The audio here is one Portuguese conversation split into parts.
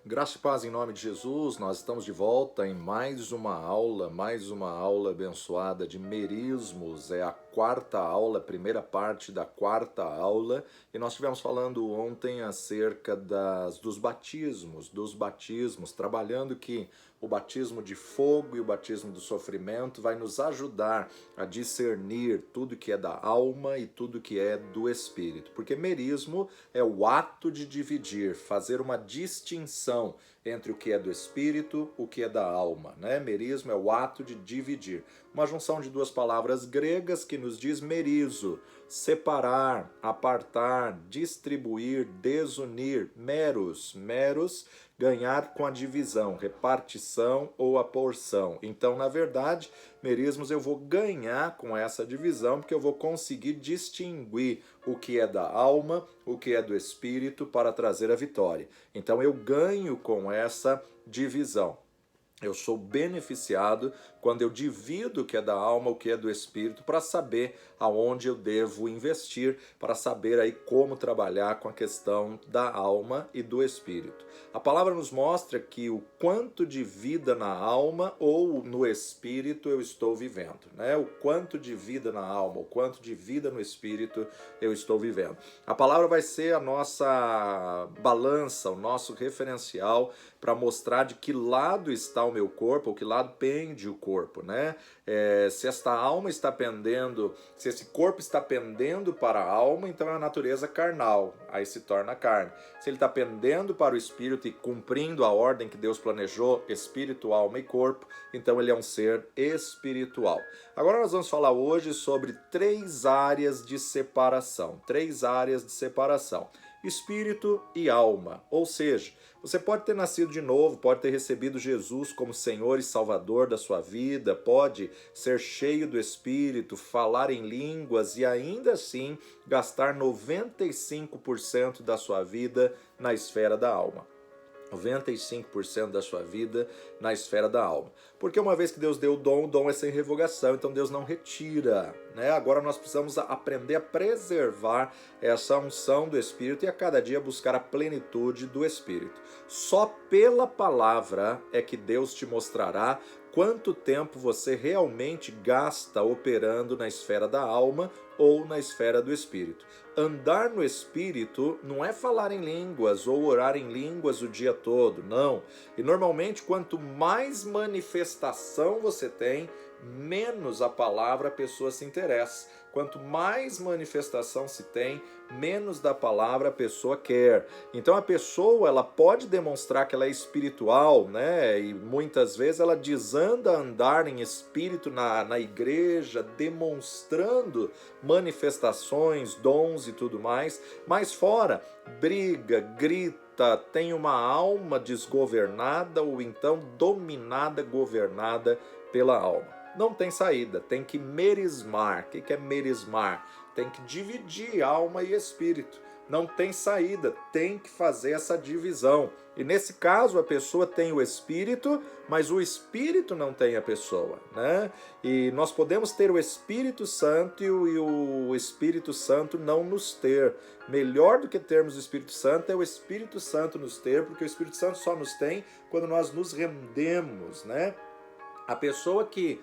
Graça e paz em nome de Jesus, nós estamos de volta em mais uma aula abençoada de merismos. É a quarta aula, a primeira parte da quarta aula, e nós estivemos falando ontem acerca dos batismos, trabalhando que o batismo de fogo e o batismo do sofrimento vai nos ajudar a discernir tudo que é da alma e tudo que é do espírito, porque merismo é o ato de dividir, fazer uma distinção entre o que é do espírito, o que é da alma, né? Merismo é o ato de dividir. Uma junção de duas palavras gregas que nos diz merizo, separar, apartar, distribuir, desunir, meros, ganhar com a divisão, repartição ou a porção. Então, na verdade, merismos eu vou ganhar com essa divisão, porque eu vou conseguir distinguir o que é da alma, o que é do espírito para trazer a vitória. Então eu ganho com essa divisão. Eu sou beneficiado quando eu divido o que é da alma, o que é do espírito, para saber aonde eu devo investir, para saber aí como trabalhar com a questão da alma e do espírito. A palavra nos mostra que o quanto de vida na alma ou no espírito eu estou vivendo, né? O quanto de vida na alma, o quanto de vida no espírito eu estou vivendo. A palavra vai ser a nossa balança, o nosso referencial para mostrar de que lado está o meu corpo, ou que lado pende o corpo, né? Se esta alma está pendendo, se esse corpo está pendendo para a alma, então é a natureza carnal, aí se torna carne. Se ele está pendendo para o espírito e cumprindo a ordem que Deus planejou, espírito, alma e corpo, então ele é um ser espiritual. Agora nós vamos falar hoje sobre três áreas de separação, espírito e alma, ou seja, você pode ter nascido de novo, pode ter recebido Jesus como Senhor e Salvador da sua vida, pode ser cheio do Espírito, falar em línguas e ainda assim gastar 95% da sua vida na esfera da alma. 95% da sua vida na esfera da alma. Porque uma vez que Deus deu o dom é sem revogação, então Deus não retira, né? Agora nós precisamos aprender a preservar essa unção do Espírito e a cada dia buscar a plenitude do Espírito. Só pela palavra é que Deus te mostrará quanto tempo você realmente gasta operando na esfera da alma ou na esfera do espírito. Andar no espírito não é falar em línguas ou orar em línguas o dia todo, não. E normalmente quanto mais manifestação você tem, menos a palavra a pessoa se interessa. Quanto mais manifestação se tem, menos da palavra a pessoa quer. Então a pessoa ela pode demonstrar que ela é espiritual, né? E muitas vezes ela desanda a andar em espírito na igreja, demonstrando manifestações, dons e tudo mais, mas fora briga, grita, tem uma alma desgovernada ou então dominada, governada pela alma. Não tem saída, tem que merismar. O que é merismar? Tem que dividir alma e espírito. Não tem saída, tem que fazer essa divisão. E nesse caso a pessoa tem o espírito, mas o espírito não tem a pessoa, né? E nós podemos ter o Espírito Santo e o Espírito Santo não nos ter. Melhor do que termos o Espírito Santo é o Espírito Santo nos ter, porque o Espírito Santo só nos tem quando nós nos rendemos, né? A pessoa que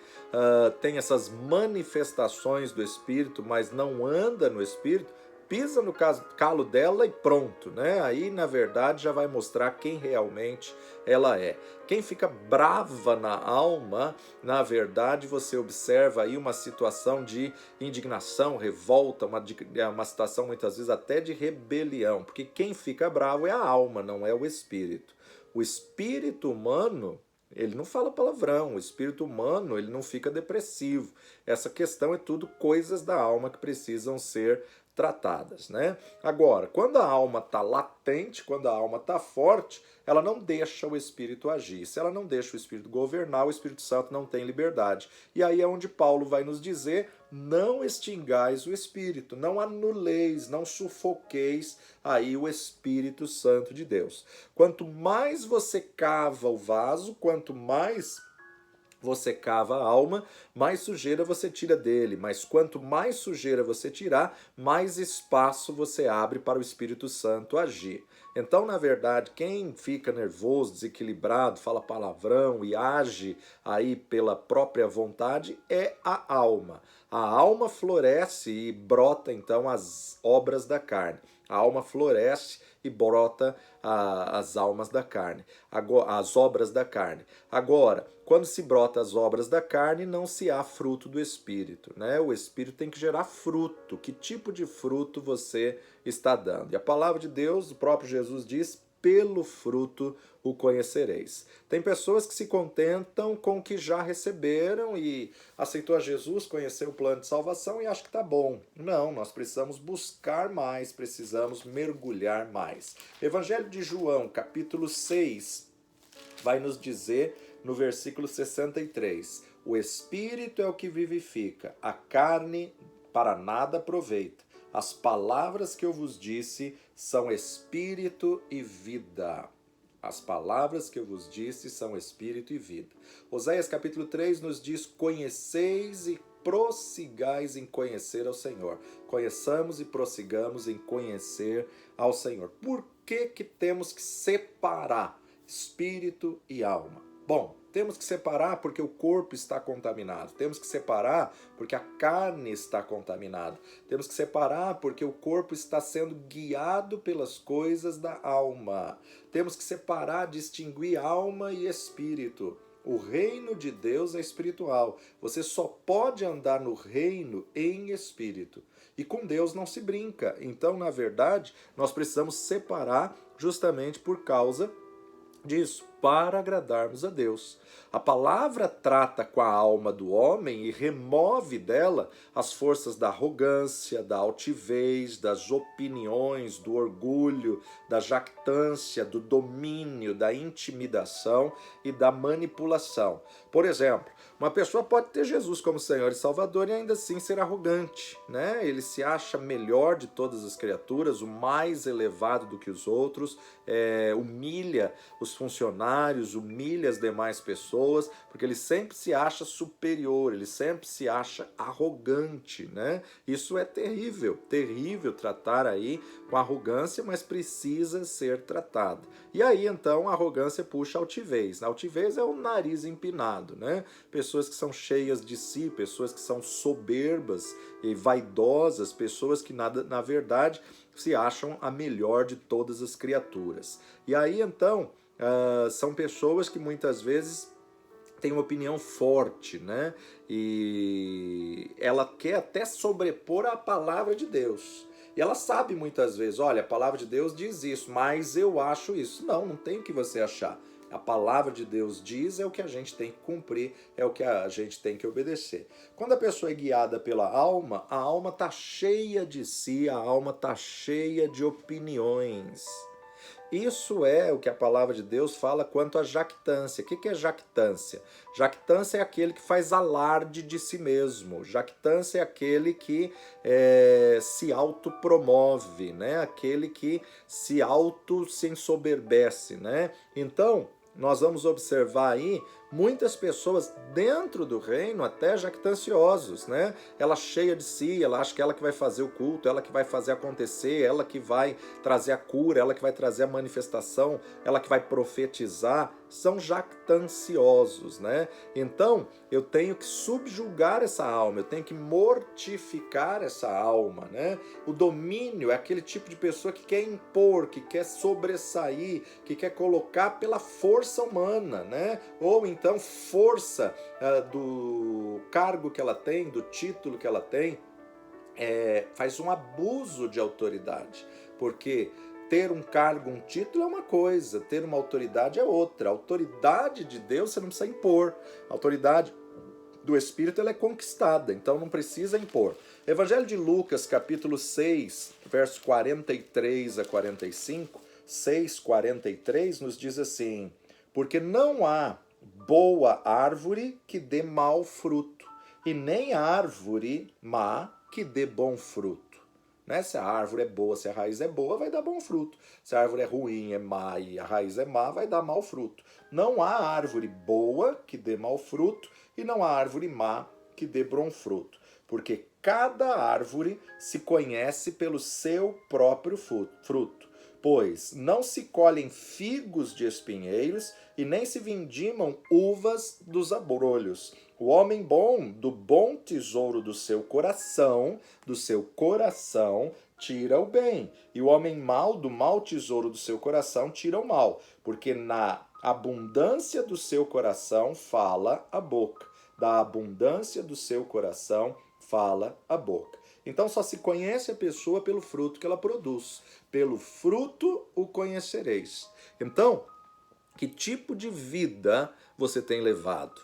tem essas manifestações do Espírito, mas não anda no Espírito, pisa no calo dela e pronto, né? Aí, na verdade, já vai mostrar quem realmente ela é. Quem fica brava na alma, na verdade, você observa aí uma situação de indignação, revolta, uma situação muitas vezes até de rebelião, porque quem fica bravo é a alma, não é o espírito. O espírito humano, ele não fala palavrão, o espírito humano ele não fica depressivo. Essa questão é tudo coisas da alma que precisam ser tratadas, né? Agora, quando a alma está latente, quando a alma está forte, ela não deixa o espírito agir. Se ela não deixa o espírito governar, o Espírito Santo não tem liberdade. E aí é onde Paulo vai nos dizer: não extingais o espírito, não anuleis, não sufoqueis aí o Espírito Santo de Deus. Quanto mais você cava o vaso, quanto mais você cava a alma, mais sujeira você tira dele. Mas quanto mais sujeira você tirar, mais espaço você abre para o Espírito Santo agir. Então, na verdade, quem fica nervoso, desequilibrado, fala palavrão e age aí pela própria vontade é a alma. A alma floresce e brota então as obras da carne. A alma floresce e brota as almas da carne, as obras da carne. Agora, quando se brota as obras da carne, não se há fruto do Espírito, né? O Espírito tem que gerar fruto. Que tipo de fruto você está dando? E a palavra de Deus, o próprio Jesus diz, pelo fruto o conhecereis. Tem pessoas que se contentam com o que já receberam e aceitou a Jesus, conheceu o plano de salvação e acha que tá bom. Não, nós precisamos buscar mais, precisamos mergulhar mais. Evangelho de João, capítulo 6, vai nos dizer no versículo 63, o Espírito é o que vivifica, a carne para nada aproveita. As palavras que eu vos disse são espírito e vida. As palavras que eu vos disse são espírito e vida. Oséias capítulo 3 nos diz, conheceis e prossigais em conhecer ao Senhor. Conheçamos e prossigamos em conhecer ao Senhor. Por que temos que separar espírito e alma? Bom, temos que separar porque o corpo está contaminado. Temos que separar porque a carne está contaminada. Temos que separar porque o corpo está sendo guiado pelas coisas da alma. Temos que separar, distinguir alma e espírito. O reino de Deus é espiritual. Você só pode andar no reino em espírito. E com Deus não se brinca. Então, na verdade, nós precisamos separar justamente por causa disso, para agradarmos a Deus. A palavra trata com a alma do homem e remove dela as forças da arrogância, da altivez, das opiniões, do orgulho, da jactância, do domínio, da intimidação e da manipulação. Por exemplo, uma pessoa pode ter Jesus como Senhor e Salvador e ainda assim ser arrogante, né? Ele se acha melhor de todas as criaturas, o mais elevado do que os outros, humilha os funcionários, humilha as demais pessoas, porque ele sempre se acha superior, ele sempre se acha arrogante, né? Isso é terrível, terrível tratar aí com arrogância, mas precisa ser tratado. E aí então a arrogância puxa a altivez. A altivez é o nariz empinado, né? Pessoas que são cheias de si, pessoas que são soberbas e vaidosas, pessoas que na verdade se acham a melhor de todas as criaturas. E aí então são pessoas que muitas vezes têm uma opinião forte, né? E ela quer até sobrepor a palavra de Deus. E ela sabe muitas vezes, olha, a palavra de Deus diz isso, mas eu acho isso. Não, não tem o que você achar. A palavra de Deus diz, é o que a gente tem que cumprir, é o que a gente tem que obedecer. Quando a pessoa é guiada pela alma, a alma está cheia de si, a alma está cheia de opiniões. Isso é o que a palavra de Deus fala quanto à jactância. O que é jactância? Jactância é aquele que faz alarde de si mesmo. Jactância é aquele que se autopromove, né? Aquele que se ensoberbece, né? Então, nós vamos observar aí muitas pessoas dentro do reino até jactanciosos, né? Ela cheia de si, ela acha que ela que vai fazer o culto, ela que vai fazer acontecer, ela que vai trazer a cura, ela que vai trazer a manifestação, ela que vai profetizar. São jactanciosos, né? Então, eu tenho que subjugar essa alma, eu tenho que mortificar essa alma, né? O domínio é aquele tipo de pessoa que quer impor, que quer sobressair, que quer colocar pela força humana, né? Ou então força do cargo que ela tem, do título que ela tem, faz um abuso de autoridade, porque ter um cargo, um título é uma coisa, ter uma autoridade é outra. A autoridade de Deus você não precisa impor. A autoridade do Espírito ela é conquistada, então não precisa impor. Evangelho de Lucas, capítulo 6, versos 43 a 45, 6:43, nos diz assim: porque não há boa árvore que dê mau fruto, e nem árvore má que dê bom fruto. né? Se a árvore é boa, se a raiz é boa, vai dar bom fruto. Se a árvore é ruim, é má e a raiz é má, vai dar mau fruto. Não há árvore boa que dê mau fruto e não há árvore má que dê bom fruto, porque cada árvore se conhece pelo seu próprio fruto. Pois não se colhem figos de espinheiros e nem se vindimam uvas dos abrolhos. O homem bom, do bom tesouro do seu coração, tira o bem. E o homem mau, do mau tesouro do seu coração, tira o mal. Porque na abundância do seu coração fala a boca. Da abundância do seu coração fala a boca. Então só se conhece a pessoa pelo fruto que ela produz. Pelo fruto o conhecereis. Então, que tipo de vida você tem levado?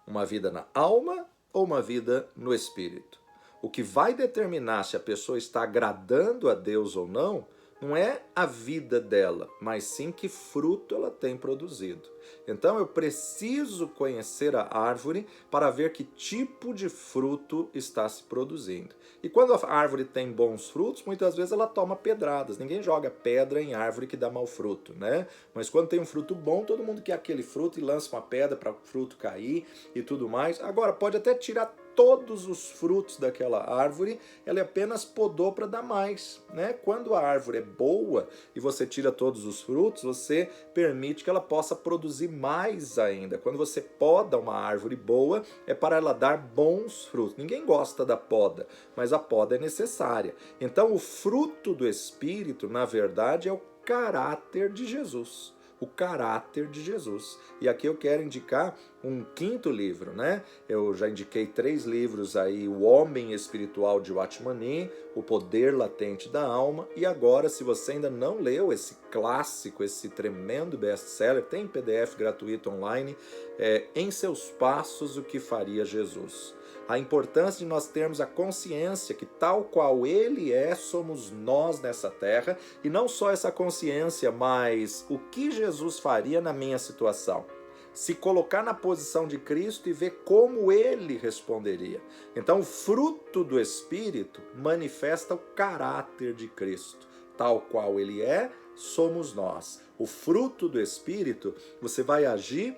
Uma vida na alma ou uma vida no espírito? O que vai determinar se a pessoa está agradando a Deus ou não é a vida dela, mas sim que fruto ela tem produzido. Então eu preciso conhecer a árvore para ver que tipo de fruto está se produzindo. E quando a árvore tem bons frutos, muitas vezes ela toma pedradas. Ninguém joga pedra em árvore que dá mau fruto, né? Mas quando tem um fruto bom, todo mundo quer aquele fruto e lança uma pedra para o fruto cair e tudo mais. Agora, pode até tirar todos os frutos daquela árvore, ela apenas podou para dar mais, né? Quando a árvore é boa e você tira todos os frutos, você permite que ela possa produzir mais ainda. Quando você poda uma árvore boa, é para ela dar bons frutos. Ninguém gosta da poda, mas a poda é necessária. Então, o fruto do Espírito, na verdade, é o caráter de Jesus. O caráter de Jesus. E aqui eu quero indicar um quinto livro, né? Eu já indiquei 3 livros aí, O Homem Espiritual de Watchman Nee, O Poder Latente da Alma, e agora, se você ainda não leu esse clássico, esse tremendo best-seller, tem PDF gratuito online, Em Seus Passos, O que Faria Jesus. A importância de nós termos a consciência que tal qual Ele é, somos nós nessa terra, e não só essa consciência, mas o que Jesus faria na minha situação. Se colocar na posição de Cristo e ver como Ele responderia. Então, o fruto do Espírito manifesta o caráter de Cristo. Tal qual Ele é, somos nós. O fruto do Espírito, você vai agir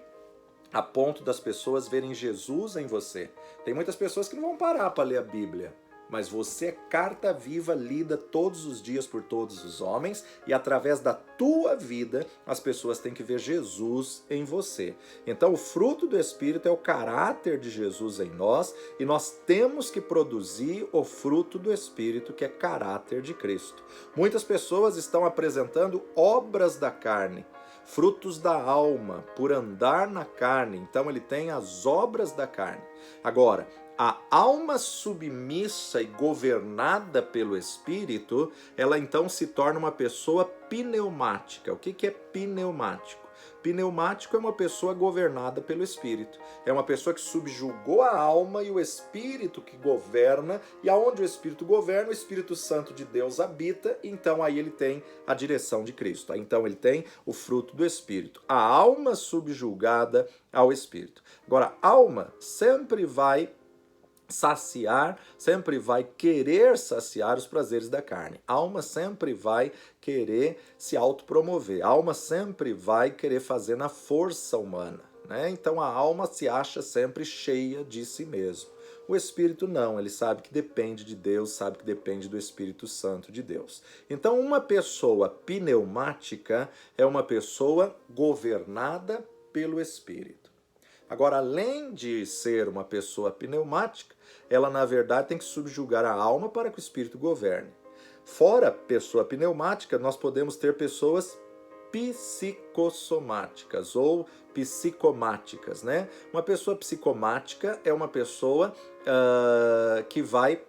a ponto das pessoas verem Jesus em você. Tem muitas pessoas que não vão parar para ler a Bíblia, mas você é carta viva lida todos os dias por todos os homens, e através da tua vida as pessoas têm que ver Jesus em você. Então o fruto do Espírito é o caráter de Jesus em nós, e nós temos que produzir o fruto do Espírito, que é caráter de Cristo. Muitas pessoas estão apresentando obras da carne, frutos da alma, por andar na carne. Então ele tem as obras da carne. Agora, a alma submissa e governada pelo Espírito, ela então se torna uma pessoa pneumática. O que é pneumático? Pneumático é uma pessoa governada pelo Espírito. É uma pessoa que subjugou a alma e o Espírito que governa, e aonde o Espírito governa, o Espírito Santo de Deus habita, então aí ele tem a direção de Cristo. Então ele tem o fruto do Espírito. A alma subjugada ao Espírito. Agora, a alma sempre vai saciar, sempre vai querer saciar os prazeres da carne. A alma sempre vai querer se autopromover. A alma sempre vai querer fazer na força humana, né? Então a alma se acha sempre cheia de si mesmo. O Espírito não, ele sabe que depende de Deus, sabe que depende do Espírito Santo de Deus. Então uma pessoa pneumática é uma pessoa governada pelo Espírito. Agora, além de ser uma pessoa pneumática, ela na verdade tem que subjugar a alma para que o Espírito governe. Fora pessoa pneumática, nós podemos ter pessoas psicossomáticas ou psicomáticas, né? Uma pessoa psicomática é uma pessoa que vai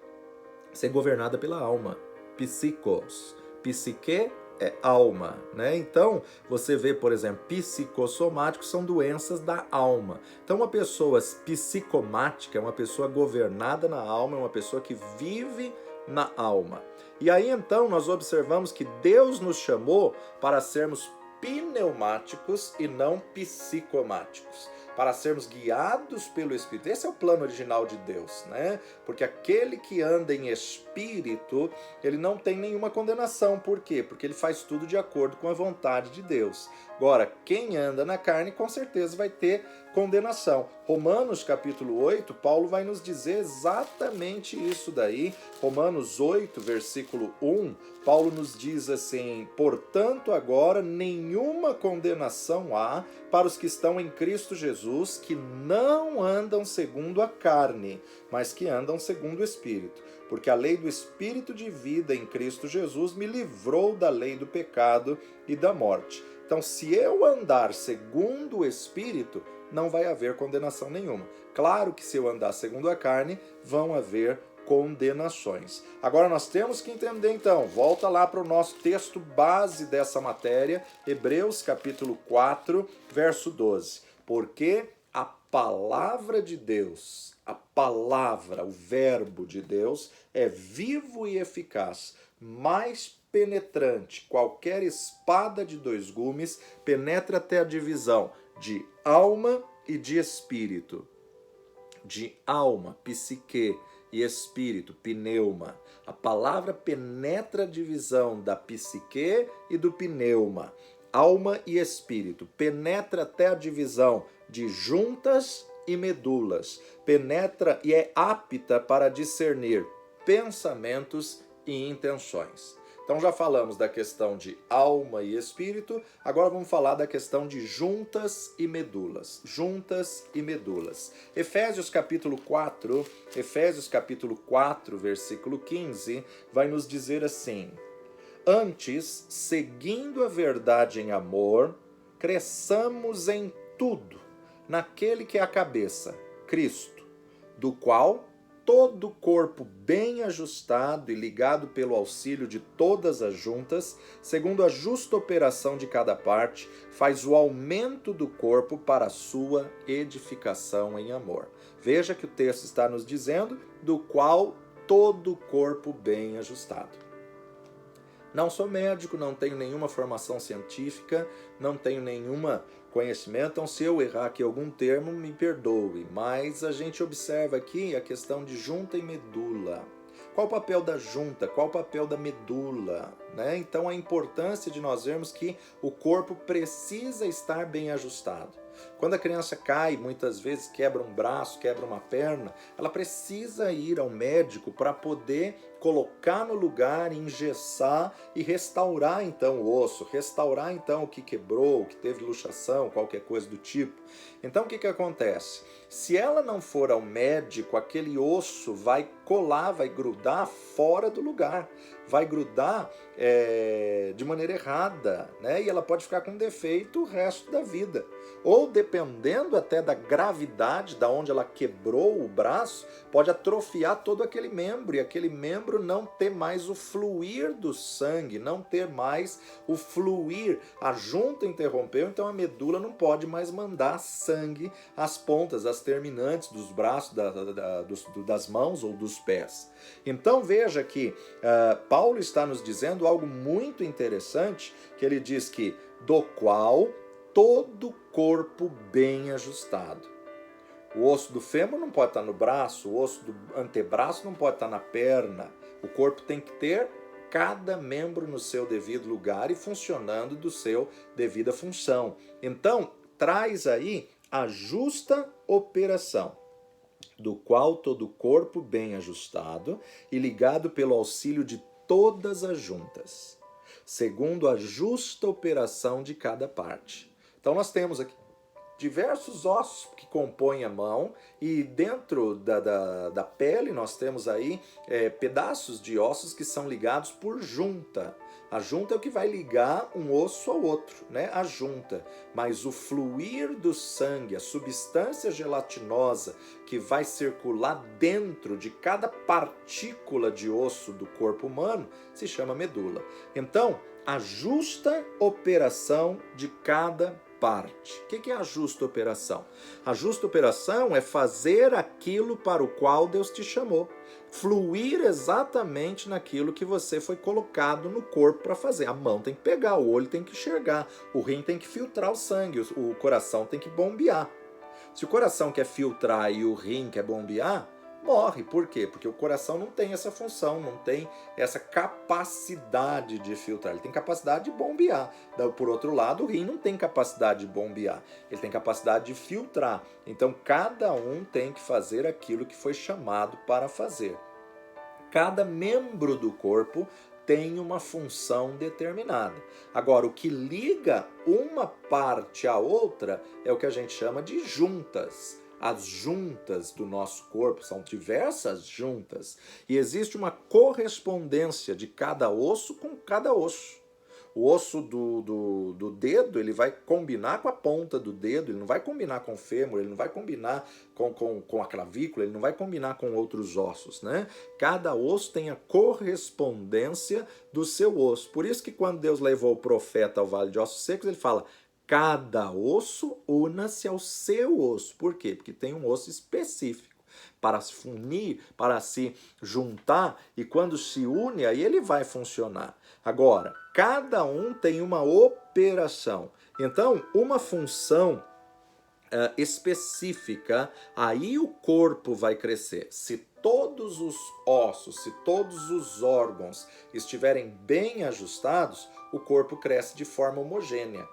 ser governada pela alma. Psicos, psique é alma, né? Então, você vê, por exemplo, psicossomáticos são doenças da alma. Então, uma pessoa psicomática é uma pessoa governada na alma, é uma pessoa que vive na alma. E aí, então, nós observamos que Deus nos chamou para sermos pneumáticos e não psicomáticos. para sermos guiados pelo Espírito. Esse é o plano original de Deus, né? Porque aquele que anda em Espírito, ele não tem nenhuma condenação. Por quê? Porque ele faz tudo de acordo com a vontade de Deus. Agora, quem anda na carne, com certeza vai ter condenação. Romanos capítulo 8, Paulo vai nos dizer exatamente isso daí. Romanos 8, versículo 1, Paulo nos diz assim: portanto, agora nenhuma condenação há para os que estão em Cristo Jesus, que não andam segundo a carne, mas que andam segundo o Espírito. Porque a lei do Espírito de vida em Cristo Jesus me livrou da lei do pecado e da morte. Então, se eu andar segundo o Espírito, não vai haver condenação nenhuma. Claro que se eu andar segundo a carne, vão haver condenações. Agora nós temos que entender então, volta lá para o nosso texto base dessa matéria, Hebreus capítulo 4, verso 12. Porque a palavra de Deus, a palavra, o verbo de Deus, é vivo e eficaz, mais penetrante, qualquer espada de dois gumes, penetra até a divisão de alma e de espírito, de alma, psique, e espírito, pneuma. A palavra penetra a divisão da psique e do pneuma, alma e espírito, penetra até a divisão de juntas e medulas, penetra e é apta para discernir pensamentos e intenções. Então já falamos da questão de alma e espírito, agora vamos falar da questão de juntas e medulas. Juntas e medulas. Efésios capítulo 4, versículo 15, vai nos dizer assim: antes, seguindo a verdade em amor, cresçamos em tudo, naquele que é a cabeça, Cristo, do qual todo o corpo bem ajustado e ligado pelo auxílio de todas as juntas, segundo a justa operação de cada parte, faz o aumento do corpo para a sua edificação em amor. Veja que o texto está nos dizendo do qual todo o corpo bem ajustado. Não sou médico, não tenho nenhuma formação científica, não tenho nenhuma conhecimento, então se eu errar aqui algum termo, me perdoe. Mas a gente observa aqui a questão de junta e medula. Qual o papel da junta? Qual o papel da medula? Né? Então a importância de nós vermos que o corpo precisa estar bem ajustado. Quando a criança cai, muitas vezes quebra um braço, quebra uma perna, ela precisa ir ao médico para poder colocar no lugar, engessar e restaurar então o osso, restaurar então o que quebrou, o que teve luxação, qualquer coisa do tipo. Então o que acontece? Se ela não for ao médico, aquele osso vai colar, vai grudar fora do lugar, vai grudar de maneira errada, né? E ela pode ficar com defeito o resto da vida. Ou dependendo até da gravidade, da onde ela quebrou o braço, pode atrofiar todo aquele membro, e aquele membro não ter mais o fluir do sangue, não ter mais o fluir. A junta interrompeu, então a medula não pode mais mandar sangue às pontas, às terminantes dos braços, das mãos ou dos pés. Então veja que Paulo está nos dizendo algo muito interessante, que ele diz que do qual todo o corpo bem ajustado. O osso do fêmur não pode estar no braço, o osso do antebraço não pode estar na perna. O corpo tem que ter cada membro no seu devido lugar e funcionando do seu devida função. Então, traz aí a justa operação, do qual todo o corpo bem ajustado e ligado pelo auxílio de todas as juntas, segundo a justa operação de cada parte. Então nós temos aqui diversos ossos que compõem a mão, e dentro da pele nós temos aí pedaços de ossos que são ligados por junta. A junta é o que vai ligar um osso ao outro, né? A junta. Mas o fluir do sangue, a substância gelatinosa que vai circular dentro de cada partícula de osso do corpo humano se chama medula. Então, a justa operação de cada parte. O que é a justa operação? A justa operação é fazer aquilo para o qual Deus te chamou. Fluir exatamente naquilo que você foi colocado no corpo para fazer. A mão tem que pegar, o olho tem que enxergar, o rim tem que filtrar o sangue, o coração tem que bombear. Se o coração quer filtrar e o rim quer bombear, morre. Por quê? Porque o coração não tem essa função, não tem essa capacidade de filtrar. Ele tem capacidade de bombear. Por outro lado, o rim não tem capacidade de bombear. Ele tem capacidade de filtrar. Então, cada um tem que fazer aquilo que foi chamado para fazer. Cada membro do corpo tem uma função determinada. Agora, o que liga uma parte à outra é o que a gente chama de juntas. As juntas do nosso corpo são diversas juntas e existe uma correspondência de cada osso com cada osso. O osso do dedo, ele vai combinar com a ponta do dedo, ele não vai combinar com o fêmur, ele não vai combinar com a clavícula, ele não vai combinar com outros ossos, né? Cada osso tem a correspondência do seu osso. Por isso que quando Deus levou o profeta ao vale de ossos secos, ele fala: cada osso una-se ao seu osso. Por quê? Porque tem um osso específico para se unir, para se juntar, e quando se une, aí ele vai funcionar. Agora, cada um tem uma operação. Então, uma função específica, aí o corpo vai crescer. Se todos os ossos, se todos os órgãos estiverem bem ajustados, o corpo cresce de forma homogênea.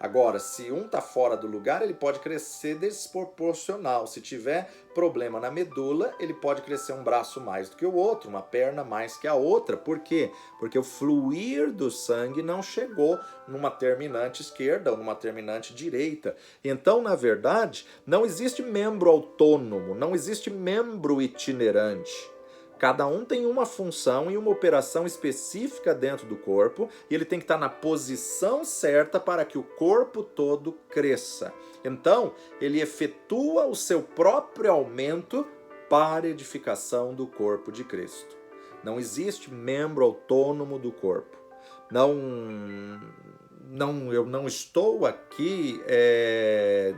Agora, se um está fora do lugar, ele pode crescer desproporcional. Se tiver problema na medula, ele pode crescer um braço mais do que o outro, uma perna mais que a outra. Por quê? Porque o fluir do sangue não chegou numa terminante esquerda ou numa terminante direita. Então, na verdade, não existe membro autônomo, não existe membro itinerante. Cada um tem uma função e uma operação específica dentro do corpo e ele tem que estar na posição certa para que o corpo todo cresça. Então, ele efetua o seu próprio aumento para a edificação do corpo de Cristo. Não existe membro autônomo do corpo. Eu não estou aqui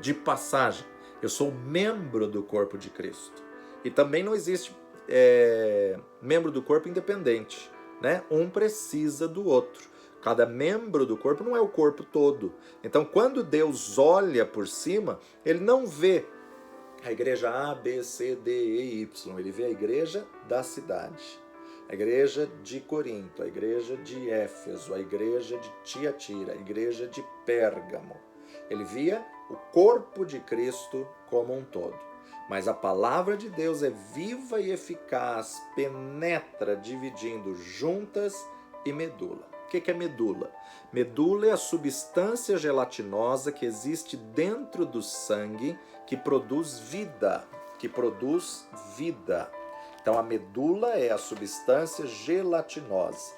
de passagem. Eu sou membro do corpo de Cristo. E também não existe membro do corpo independente, né? Um precisa do outro. Cada membro do corpo não é o corpo todo. Então, quando Deus olha por cima, ele não vê a igreja A, B, C, D, E, Y. Ele vê a igreja da cidade, a igreja de Corinto, a igreja de Éfeso, a igreja de Tiatira, a igreja de Pérgamo. Ele via o corpo de Cristo como um todo. Mas a palavra de Deus é viva e eficaz, penetra dividindo juntas e medula. O que é medula? Medula é a substância gelatinosa que existe dentro do sangue que produz vida, Então a medula é a substância gelatinosa.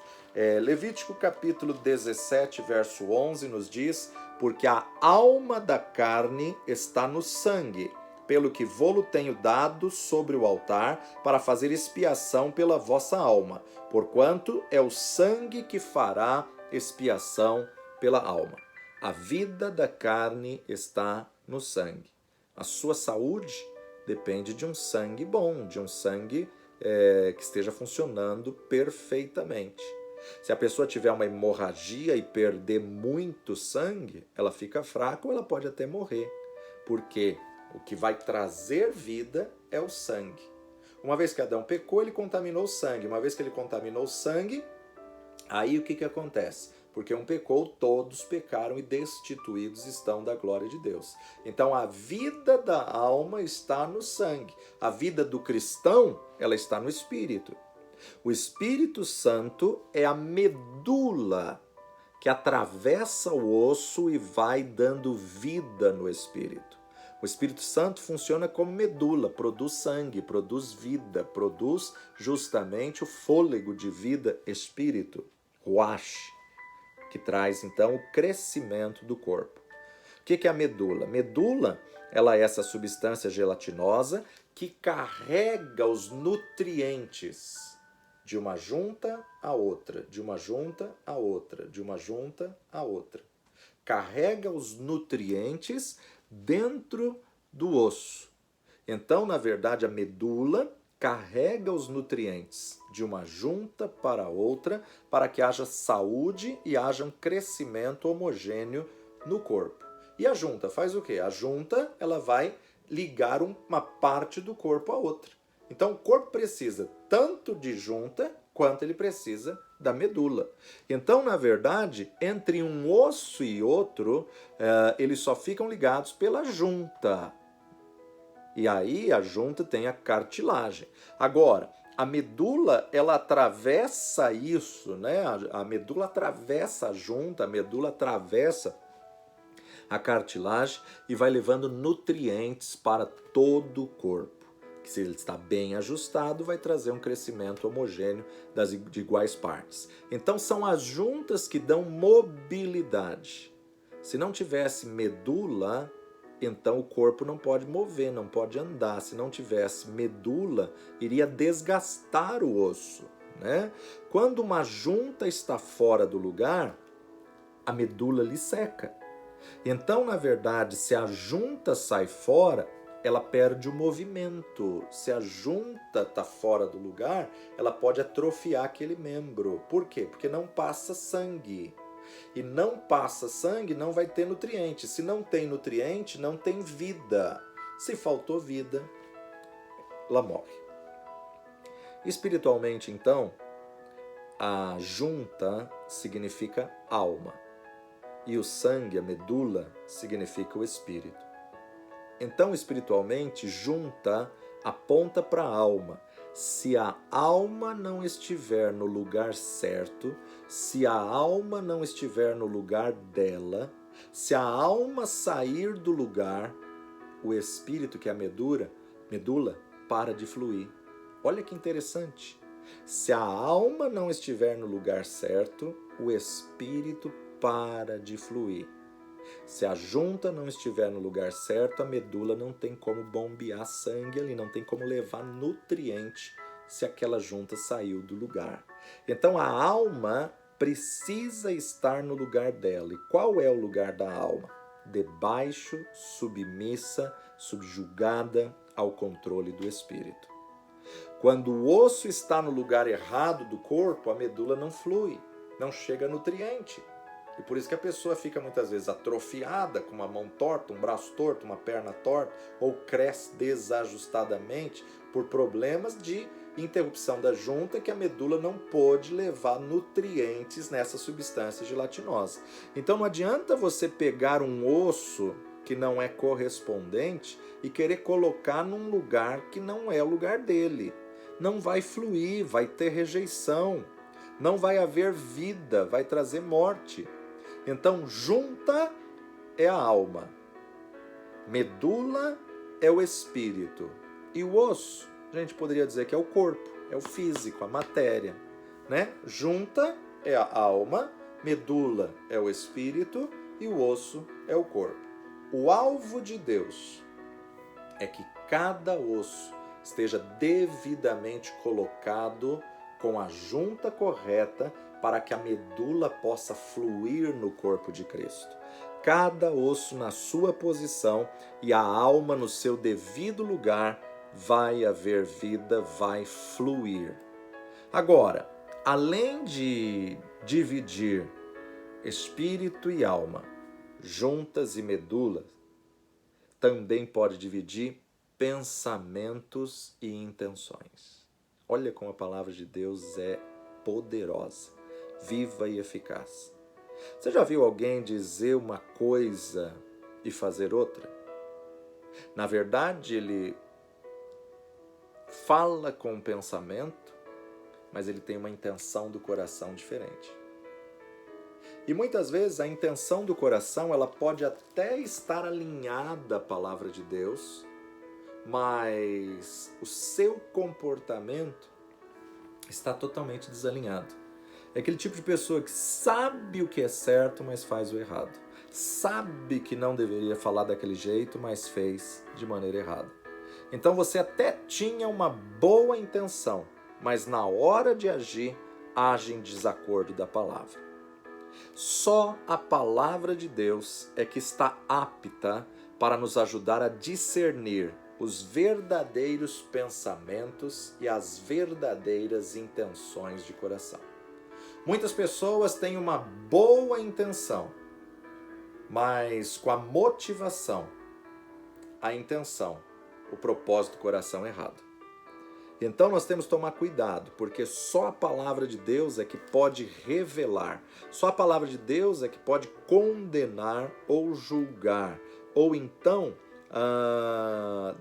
Levítico capítulo 17, verso 11 nos diz: porque a alma da carne está no sangue, pelo que vô-lo tenho dado sobre o altar, para fazer expiação pela vossa alma, porquanto é o sangue que fará expiação pela alma. A vida da carne está no sangue. A sua saúde depende de um sangue bom, de um sangue que esteja funcionando perfeitamente. Se a pessoa tiver uma hemorragia e perder muito sangue, ela fica fraca ou ela pode até morrer. Por quê? O que vai trazer vida é o sangue. Uma vez que Adão pecou, ele contaminou o sangue. Uma vez que ele contaminou o sangue, aí o que acontece? Porque um pecou, todos pecaram e destituídos estão da glória de Deus. Então a vida da alma está no sangue. A vida do cristão, ela está no Espírito. O Espírito Santo é a medula que atravessa o osso e vai dando vida no Espírito. O Espírito Santo funciona como medula, produz sangue, produz vida, produz justamente o fôlego de vida, espírito, ruach, que traz então o crescimento do corpo. O que é a medula? Medula, ela é essa substância gelatinosa que carrega os nutrientes de uma junta a outra, de uma junta a outra, de uma junta a outra. Carrega os nutrientes dentro do osso. Então, na verdade, a medula carrega os nutrientes de uma junta para outra para que haja saúde e haja um crescimento homogêneo no corpo. E a junta faz o quê? A junta, ela vai ligar uma parte do corpo à outra. Então o corpo precisa tanto de junta quanto ele precisa da medula. Então, na verdade, entre um osso e outro, eles só ficam ligados pela junta. E aí a junta tem a cartilagem. Agora, a medula, ela atravessa isso, né? A medula atravessa a junta, a medula atravessa a cartilagem e vai levando nutrientes para todo o corpo. Que se ele está bem ajustado, vai trazer um crescimento homogêneo de iguais partes. Então são as juntas que dão mobilidade. Se não tivesse medula, então o corpo não pode mover, não pode andar. Se não tivesse medula, iria desgastar o osso, né? Quando uma junta está fora do lugar, a medula lhe seca. Então, na verdade, se a junta sai fora, ela perde o movimento. Se a junta está fora do lugar, ela pode atrofiar aquele membro. Por quê? Porque não passa sangue. E não passa sangue, não vai ter nutriente. Se não tem nutriente, não tem vida. Se faltou vida, ela morre. Espiritualmente, então, a junta significa alma. E o sangue, a medula, significa o espírito. Então, espiritualmente, junta aponta para a alma. Se a alma não estiver no lugar certo, se a alma não estiver no lugar dela, se a alma sair do lugar, o espírito, que é a medula, para de fluir. Olha que interessante. Se a alma não estiver no lugar certo, o espírito para de fluir. Se a junta não estiver no lugar certo, a medula não tem como bombear sangue ali, não tem como levar nutriente se aquela junta saiu do lugar. Então a alma precisa estar no lugar dela. E qual é o lugar da alma? Debaixo, submissa, subjugada ao controle do espírito. Quando o osso está no lugar errado do corpo, a medula não flui, não chega nutriente. E por isso que a pessoa fica muitas vezes atrofiada, com uma mão torta, um braço torto, uma perna torta, ou cresce desajustadamente por problemas de interrupção da junta, que a medula não pôde levar nutrientes nessa substância gelatinosa. Então não adianta você pegar um osso que não é correspondente e querer colocar num lugar que não é o lugar dele. Não vai fluir, vai ter rejeição, não vai haver vida, vai trazer morte. Então, junta é a alma, medula é o espírito e o osso, a gente poderia dizer que é o corpo, é o físico, a matéria, né? Junta é a alma, medula é o espírito e o osso é o corpo. O alvo de Deus é que cada osso esteja devidamente colocado com a junta correta para que a medula possa fluir no corpo de Cristo. Cada osso na sua posição e a alma no seu devido lugar, vai haver vida, vai fluir. Agora, além de dividir espírito e alma, juntas e medulas, também pode dividir pensamentos e intenções. Olha como a palavra de Deus é poderosa, viva e eficaz. Você já viu alguém dizer uma coisa e fazer outra? Na verdade, ele fala com o pensamento, mas ele tem uma intenção do coração diferente. E muitas vezes a intenção do coração, ela pode até estar alinhada à palavra de Deus, mas o seu comportamento está totalmente desalinhado. É aquele tipo de pessoa que sabe o que é certo, mas faz o errado. Sabe que não deveria falar daquele jeito, mas fez de maneira errada. Então você até tinha uma boa intenção, mas na hora de agir, age em desacordo da palavra. Só a palavra de Deus é que está apta para nos ajudar a discernir os verdadeiros pensamentos e as verdadeiras intenções de coração. Muitas pessoas têm uma boa intenção, mas com a motivação a intenção, o propósito do coração errado. Então nós temos que tomar cuidado, porque só a palavra de Deus é que pode revelar, só a palavra de Deus é que pode condenar ou julgar, ou então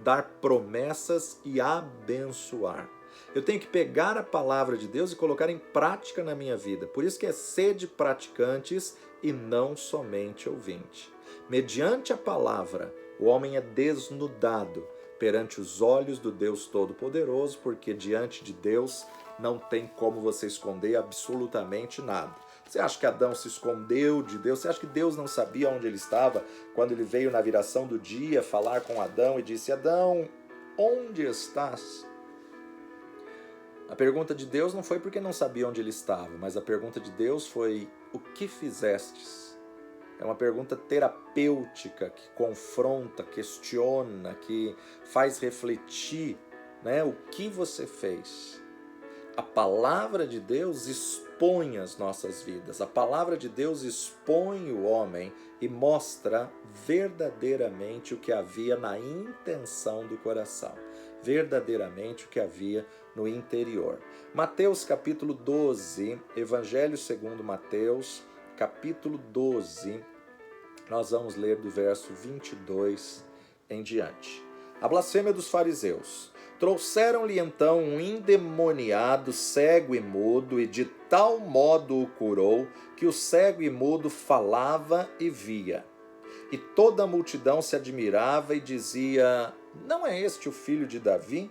dar promessas e abençoar. Eu tenho que pegar a palavra de Deus e colocar em prática na minha vida. Por isso que é sede praticantes e não somente ouvinte. Mediante a palavra, o homem é desnudado perante os olhos do Deus Todo-Poderoso, porque diante de Deus não tem como você esconder absolutamente nada. Você acha que Adão se escondeu de Deus? Você acha que Deus não sabia onde ele estava quando ele veio na viração do dia falar com Adão e disse: Adão, onde estás? A pergunta de Deus não foi porque não sabia onde ele estava, mas a pergunta de Deus foi: o que fizestes? É uma pergunta terapêutica que confronta, questiona, que faz refletir, né, o que você fez. A palavra de Deus expõe as nossas vidas. A palavra de Deus expõe o homem e mostra verdadeiramente o que havia na intenção do coração. Verdadeiramente o que havia no interior. Mateus capítulo 12, Evangelho segundo Mateus, capítulo 12, nós vamos ler do verso 22 em diante. A blasfêmia dos fariseus. Trouxeram-lhe então um endemoniado cego e mudo, e de tal modo o curou, que o cego e mudo falava e via. E toda a multidão se admirava e dizia: não é este o filho de Davi?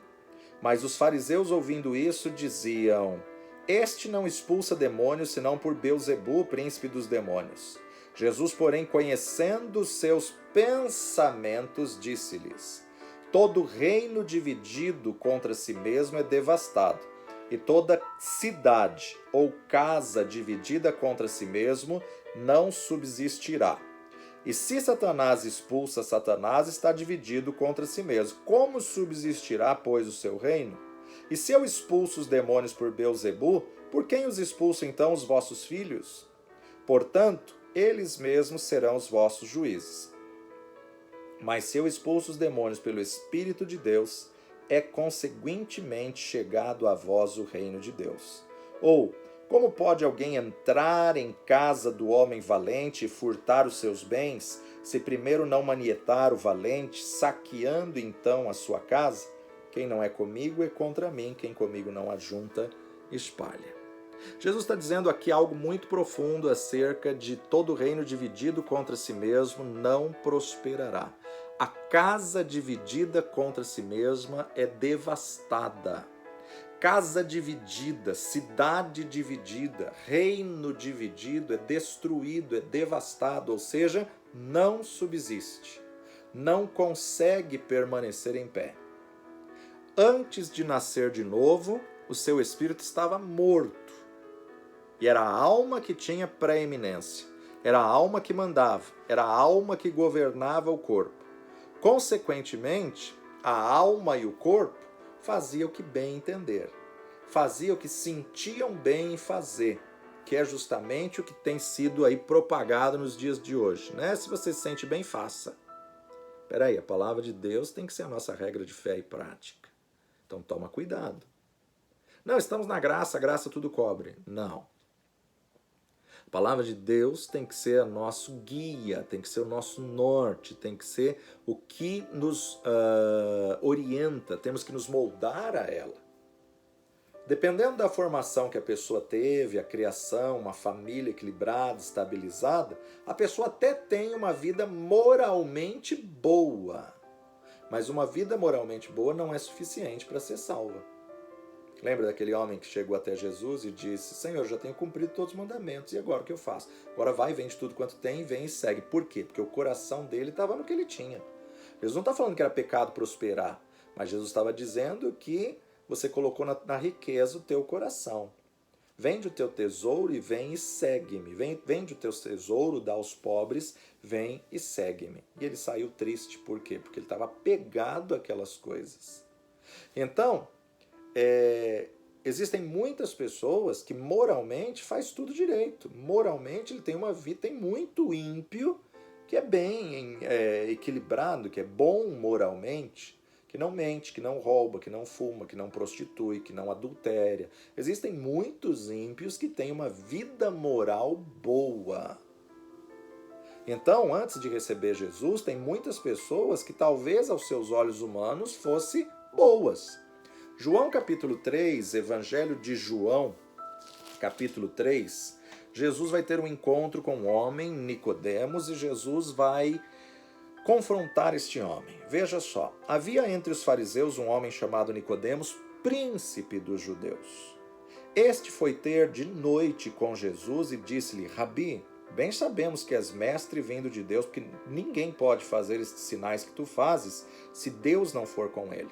Mas os fariseus, ouvindo isso, diziam: este não expulsa demônios, senão por Beelzebu, príncipe dos demônios. Jesus, porém, conhecendo os seus pensamentos, disse-lhes: todo reino dividido contra si mesmo é devastado, e toda cidade ou casa dividida contra si mesmo não subsistirá. E se Satanás expulsa Satanás, está dividido contra si mesmo. Como subsistirá, pois, o seu reino? E se eu expulso os demônios por Beelzebu, por quem os expulso então os vossos filhos? Portanto, eles mesmos serão os vossos juízes. Mas se eu expulso os demônios pelo Espírito de Deus, é conseguintemente chegado a vós o reino de Deus. Ou, como pode alguém entrar em casa do homem valente e furtar os seus bens, se primeiro não manietar o valente, saqueando então a sua casa? Quem não é comigo é contra mim, quem comigo não ajunta, espalha. Jesus está dizendo aqui algo muito profundo acerca de todo reino dividido contra si mesmo não prosperará. A casa dividida contra si mesma é devastada. Casa dividida, cidade dividida, reino dividido é destruído, é devastado, ou seja, não subsiste, não consegue permanecer em pé. Antes de nascer de novo, o seu espírito estava morto. E era a alma que tinha preeminência, era a alma que mandava, era a alma que governava o corpo. Consequentemente, a alma e o corpo faziam o que bem entender, faziam o que sentiam bem em fazer, que é justamente o que tem sido aí propagado nos dias de hoje, né? Se você se sente bem, faça. Peraí, a palavra de Deus tem que ser a nossa regra de fé e prática. Então toma cuidado. Não, estamos na graça, a graça tudo cobre. Não. A palavra de Deus tem que ser o nosso guia, tem que ser o nosso norte, tem que ser o que nos orienta, temos que nos moldar a ela. Dependendo da formação que a pessoa teve, a criação, uma família equilibrada, estabilizada, a pessoa até tem uma vida moralmente boa. Mas uma vida moralmente boa não é suficiente para ser salva. Lembra daquele homem que chegou até Jesus e disse: Senhor, já tenho cumprido todos os mandamentos, e agora o que eu faço? Agora vai, vende tudo quanto tem, vem e segue. Por quê? Porque o coração dele estava no que ele tinha. Jesus não está falando que era pecado prosperar, mas Jesus estava dizendo que você colocou na riqueza o teu coração. Vende o teu tesouro e vem e segue-me. Vende o teu tesouro, dá aos pobres, vem e segue-me. E ele saiu triste. Por quê? Porque ele estava apegado àquelas coisas. Então, existem muitas pessoas que moralmente faz tudo direito. Moralmente ele tem uma vida, tem muito ímpio que é bem equilibrado, que é bom moralmente, que não mente, que não rouba, que não fuma, que não prostitui, que não adultéria. Existem muitos ímpios que têm uma vida moral boa. Então, antes de receber Jesus, tem muitas pessoas que talvez aos seus olhos humanos fossem boas. João capítulo 3, Evangelho de João, capítulo 3, Jesus vai ter um encontro com um homem, Nicodemos, e Jesus vai confrontar este homem. Veja só, havia entre os fariseus um homem chamado Nicodemos, príncipe dos judeus. Este foi ter de noite com Jesus e disse-lhe: Rabi, bem sabemos que és mestre vindo de Deus, porque ninguém pode fazer estes sinais que tu fazes se Deus não for com ele.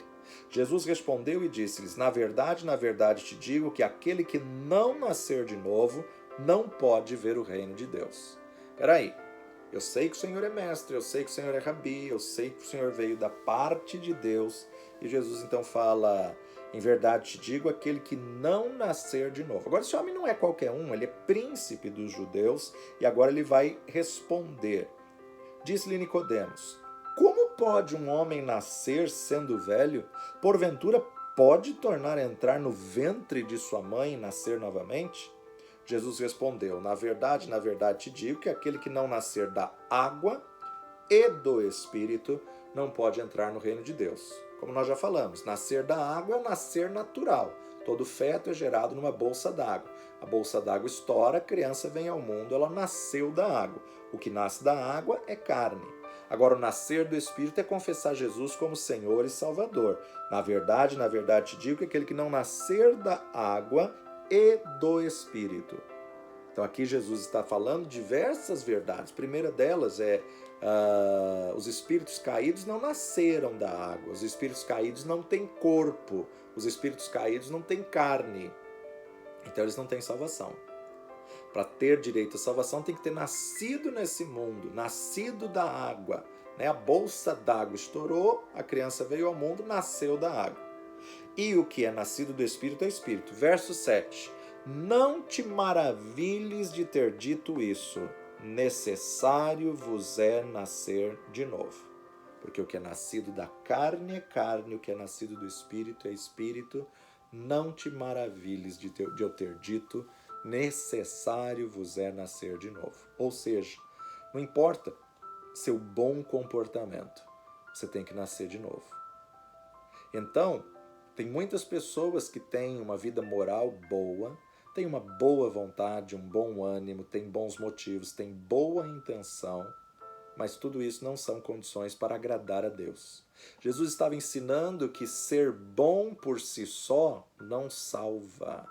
Jesus respondeu e disse-lhes: na verdade te digo que aquele que não nascer de novo não pode ver o reino de Deus. Peraí, eu sei que o Senhor é mestre, eu sei que o Senhor é rabi, eu sei que o Senhor veio da parte de Deus. E Jesus então fala: em verdade te digo, aquele que não nascer de novo. Agora esse homem não é qualquer um, ele é príncipe dos judeus e agora ele vai responder. Disse-lhe Nicodemos: como pode um homem nascer sendo velho? Porventura pode tornar a entrar no ventre de sua mãe e nascer novamente? Jesus respondeu: na verdade te digo que aquele que não nascer da água e do Espírito não pode entrar no reino de Deus. Como nós já falamos, nascer da água é nascer natural. Todo feto é gerado numa bolsa d'água. A bolsa d'água estoura, a criança vem ao mundo, ela nasceu da água. O que nasce da água é carne. Agora, o nascer do Espírito é confessar Jesus como Senhor e Salvador. Na verdade te digo que aquele que não nascer da água e do Espírito. Então aqui Jesus está falando diversas verdades. A primeira delas é os espíritos caídos não nasceram da água. Os espíritos caídos não têm corpo. Os espíritos caídos não têm carne. Então eles não têm salvação. Para ter direito à salvação tem que ter nascido nesse mundo, nascido da água. Né? A bolsa d'água estourou, a criança veio ao mundo, nasceu da água. E o que é nascido do Espírito é Espírito. Verso 7. Não te maravilhes de ter dito isso, necessário vos é nascer de novo. Porque o que é nascido da carne é carne, o que é nascido do Espírito é Espírito. Não te maravilhes de eu ter dito, necessário vos é nascer de novo. Ou seja, não importa seu bom comportamento, você tem que nascer de novo. Então, tem muitas pessoas que têm uma vida moral boa, têm uma boa vontade, um bom ânimo, têm bons motivos, têm boa intenção, mas tudo isso não são condições para agradar a Deus. Jesus estava ensinando que ser bom por si só não salva.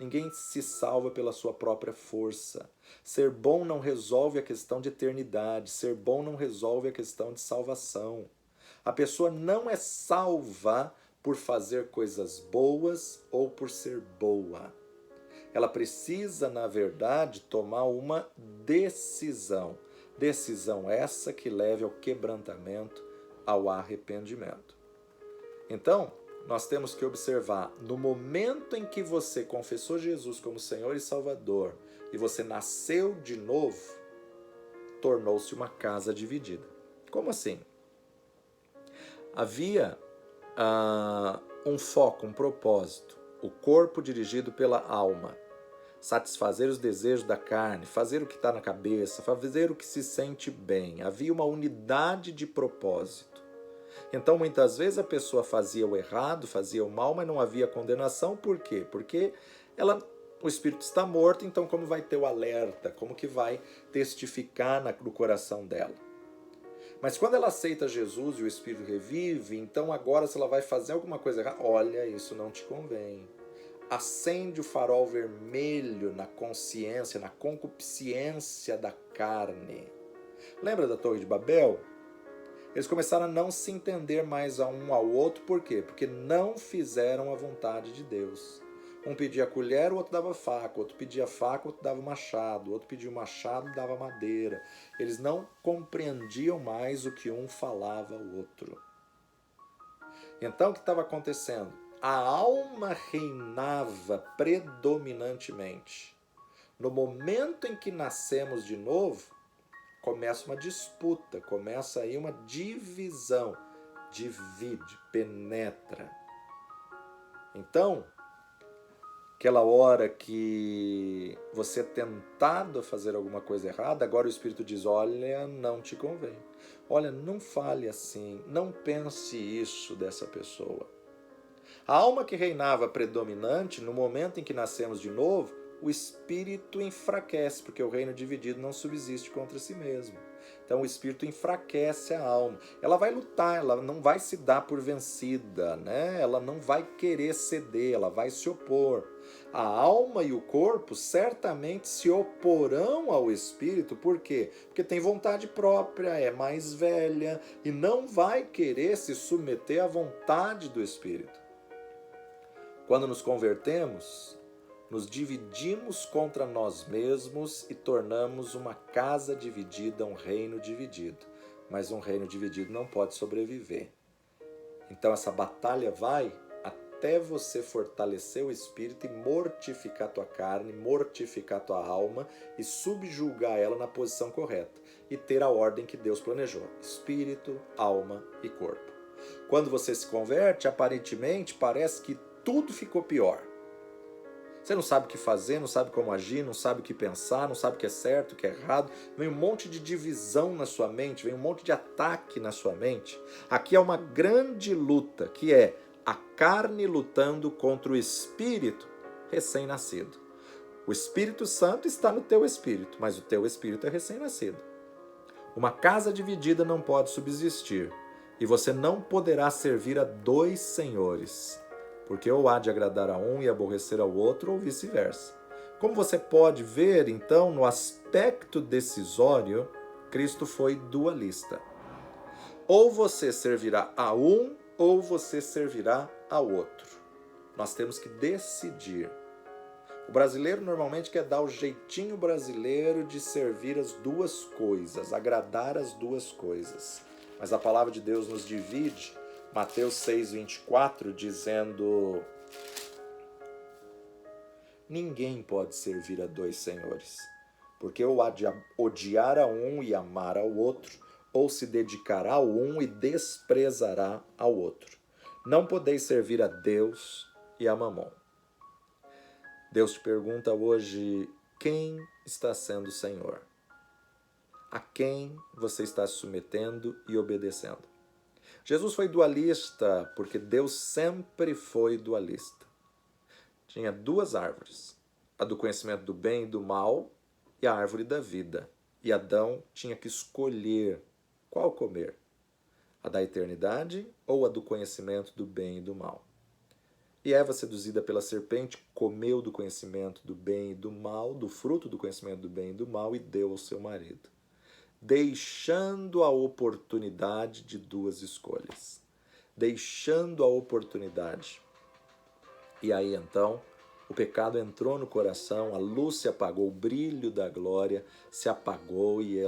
Ninguém se salva pela sua própria força. Ser bom não resolve a questão de eternidade. Ser bom não resolve a questão de salvação. A pessoa não é salva por fazer coisas boas ou por ser boa. Ela precisa, na verdade, tomar uma decisão. Decisão essa que leve ao quebrantamento, ao arrependimento. Então, nós temos que observar, no momento em que você confessou Jesus como Senhor e Salvador e você nasceu de novo, tornou-se uma casa dividida. Como assim? Havia um foco, um propósito, o corpo dirigido pela alma, satisfazer os desejos da carne, fazer o que está na cabeça, fazer o que se sente bem. Havia uma unidade de propósito. Então, muitas vezes a pessoa fazia o errado, fazia o mal, mas não havia condenação. Por quê? Porque o espírito está morto, então como vai ter o alerta? Como que vai testificar no coração dela? Mas quando ela aceita Jesus e o espírito revive, então agora se ela vai fazer alguma coisa errada, olha, isso não te convém. Acende o farol vermelho na consciência, na concupiscência da carne. Lembra da Torre de Babel? Eles começaram a não se entender mais um ao outro. Por quê? Porque não fizeram a vontade de Deus. Um pedia colher, o outro dava faca. O outro pedia faca, o outro dava machado. O outro pedia machado, dava madeira. Eles não compreendiam mais o que um falava ao outro. Então, o que estava acontecendo? A alma reinava predominantemente. No momento em que nascemos de novo, começa uma disputa, começa aí uma divisão, divide, penetra. Então, aquela hora que você é tentado a fazer alguma coisa errada, agora o Espírito diz, olha, não te convém. Olha, não fale assim, não pense isso dessa pessoa. A alma que reinava predominante, no momento em que nascemos de novo, o espírito enfraquece, porque o reino dividido não subsiste contra si mesmo. Então o espírito enfraquece a alma. Ela vai lutar, ela não vai se dar por vencida, né? Ela não vai querer ceder, ela vai se opor. A alma e o corpo certamente se oporão ao espírito, por quê? Porque tem vontade própria, é mais velha e não vai querer se submeter à vontade do espírito. Quando nos convertemos, nos dividimos contra nós mesmos e tornamos uma casa dividida, um reino dividido. Mas um reino dividido não pode sobreviver. Então essa batalha vai até você fortalecer o espírito e mortificar tua carne, mortificar tua alma e subjugar ela na posição correta e ter a ordem que Deus planejou: espírito, alma e corpo. Quando você se converte, aparentemente parece que tudo ficou pior. Você não sabe o que fazer, não sabe como agir, não sabe o que pensar, não sabe o que é certo, o que é errado. Vem um monte de divisão na sua mente, vem um monte de ataque na sua mente. Aqui é uma grande luta, que é a carne lutando contra o espírito recém-nascido. O Espírito Santo está no teu espírito, mas o teu espírito é recém-nascido. Uma casa dividida não pode subsistir, e você não poderá servir a dois senhores, porque ou há de agradar a um e aborrecer ao outro, ou vice-versa. Como você pode ver, então, no aspecto decisório, Cristo foi dualista. Ou você servirá a um, ou você servirá ao outro. Nós temos que decidir. O brasileiro normalmente quer dar o jeitinho brasileiro de servir as duas coisas, agradar as duas coisas. Mas a palavra de Deus nos divide, Mateus 6,24, dizendo: ninguém pode servir a dois senhores, porque ou há de odiar a um e amar ao outro, ou se dedicará ao um e desprezará ao outro. Não podeis servir a Deus e a Mamon. Deus te pergunta hoje: quem está sendo Senhor? A quem você está se submetendo e obedecendo? Jesus foi dualista porque Deus sempre foi dualista. Tinha duas árvores, a do conhecimento do bem e do mal e a árvore da vida. E Adão tinha que escolher qual comer, a da eternidade ou a do conhecimento do bem e do mal. E Eva, seduzida pela serpente, comeu do conhecimento do bem e do mal, do fruto do conhecimento do bem e do mal, e deu ao seu marido, deixando a oportunidade de duas escolhas. Deixando a oportunidade. E aí então, o pecado entrou no coração, a luz se apagou, o brilho da glória se apagou e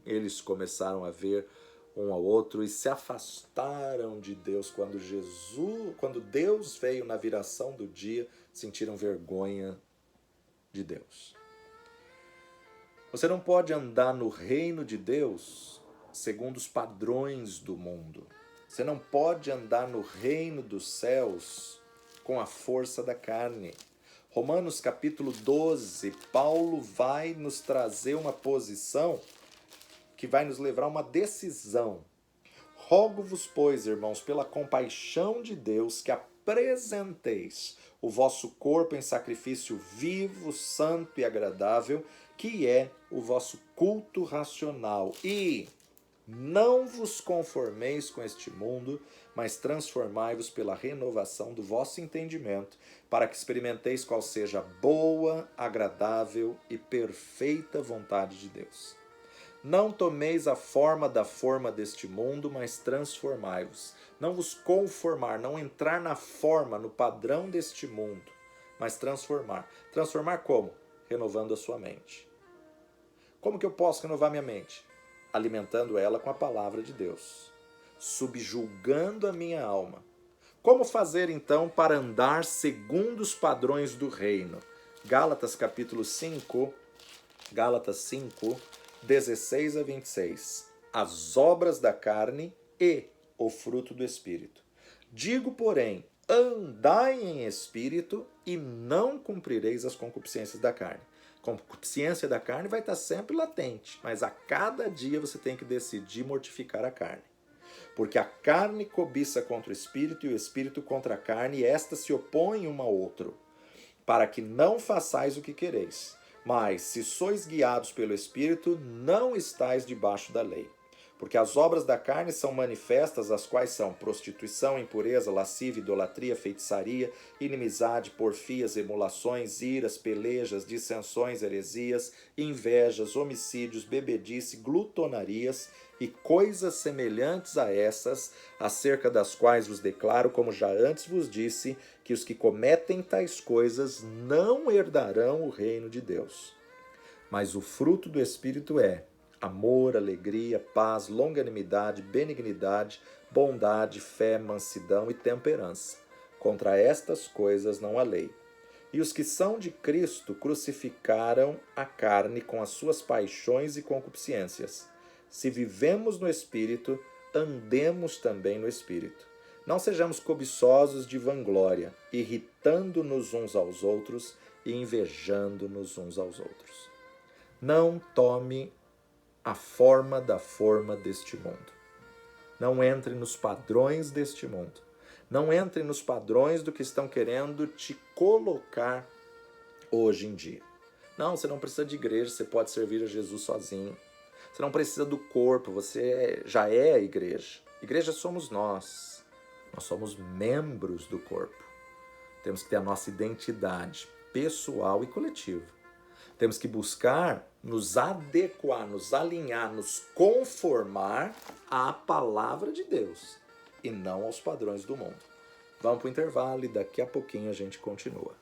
eles começaram a ver um ao outro e se afastaram de Deus. Quando Deus veio na viração do dia, sentiram vergonha de Deus. Você não pode andar no reino de Deus segundo os padrões do mundo. Você não pode andar no reino dos céus com a força da carne. Romanos capítulo 12, Paulo vai nos trazer uma posição que vai nos levar a uma decisão. Rogo-vos, pois, irmãos, pela compaixão de Deus, que apresenteis o vosso corpo em sacrifício vivo, santo e agradável, que é o vosso culto racional. E não vos conformeis com este mundo, mas transformai-vos pela renovação do vosso entendimento, para que experimenteis qual seja a boa, agradável e perfeita vontade de Deus. Não tomeis a forma deste mundo, mas transformai-vos. Não vos conformar, não entrar na forma, no padrão deste mundo, mas transformar. Transformar como? Renovando a sua mente. Como que eu posso renovar minha mente? Alimentando ela com a palavra de Deus, subjugando a minha alma. Como fazer então para andar segundo os padrões do reino? Gálatas capítulo 5, 16 a 26. As obras da carne e o fruto do Espírito. Digo, porém, andai em espírito e não cumprireis as concupiscências da carne. Concupiscência da carne vai estar sempre latente, mas a cada dia você tem que decidir mortificar a carne. Porque a carne cobiça contra o espírito e o espírito contra a carne, e estas se opõem uma ao outro, para que não façais o que quereis. Mas, se sois guiados pelo espírito, não estáis debaixo da lei. Porque as obras da carne são manifestas, as quais são prostituição, impureza, lascívia, idolatria, feitiçaria, inimizade, porfias, emulações, iras, pelejas, dissensões, heresias, invejas, homicídios, bebedice, glutonarias e coisas semelhantes a essas, acerca das quais vos declaro, como já antes vos disse, que os que cometem tais coisas não herdarão o reino de Deus. Mas o fruto do Espírito é amor, alegria, paz, longanimidade, benignidade, bondade, fé, mansidão e temperança. Contra estas coisas não há lei. E os que são de Cristo crucificaram a carne com as suas paixões e concupiscências. Se vivemos no Espírito, andemos também no Espírito. Não sejamos cobiçosos de vanglória, irritando-nos uns aos outros e invejando-nos uns aos outros. Não tome a forma da forma deste mundo. Não entre nos padrões deste mundo. Não entre nos padrões do que estão querendo te colocar hoje em dia. Não, você não precisa de igreja, você pode servir a Jesus sozinho. Você não precisa do corpo, você já é a igreja. Igreja somos nós. Nós somos membros do corpo. Temos que ter a nossa identidade pessoal e coletiva. Temos que buscar nos adequar, nos alinhar, nos conformar à palavra de Deus e não aos padrões do mundo. Vamos para o intervalo e daqui a pouquinho a gente continua.